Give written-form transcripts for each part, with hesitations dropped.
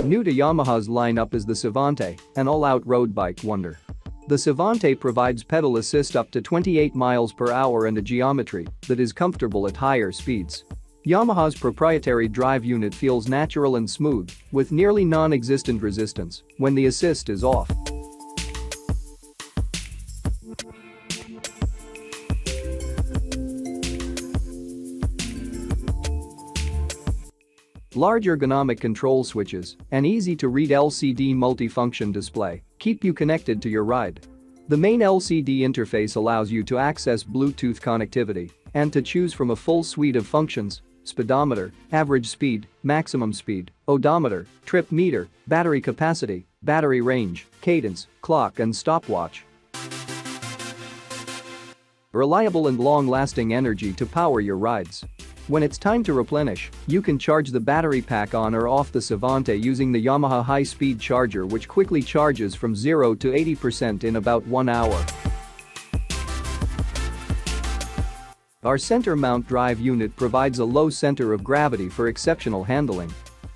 New to Yamaha's lineup is the Civante, an all-out road bike wonder. The Civante provides pedal assist up to 28 miles per hour and a geometry that is comfortable at higher speeds. Yamaha's proprietary drive unit feels natural and smooth, with nearly non-existent resistance when the assist is off. Large ergonomic control switches, an easy-to-read LCD multifunction display keep you connected to your ride. The main LCD interface allows you to access Bluetooth connectivity and to choose from a full suite of functions: speedometer, average speed, maximum speed, odometer, trip meter, battery capacity, battery range, cadence, clock and stopwatch. Reliable and long-lasting energy to power your rides. When it's time to replenish, you can charge the battery pack on or off the Civante using the Yamaha high-speed charger, which quickly charges from 0 to 80% in about 1 hour. Our center mount drive unit provides a low center of gravity for exceptional handling.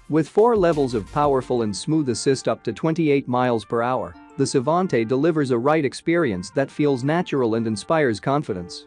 With 4 levels of powerful and smooth assist up to 28 miles per hour, the Civante delivers a ride experience that feels natural and inspires confidence.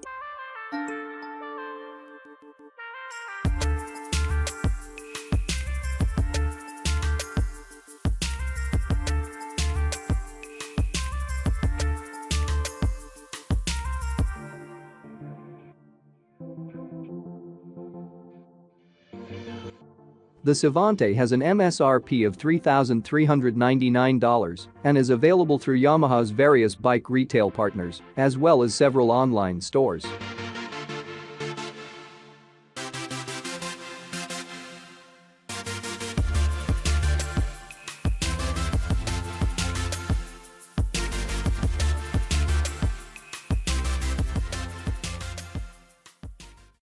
The Civante has an MSRP of $3,399 and is available through Yamaha's various bike retail partners, as well as several online stores.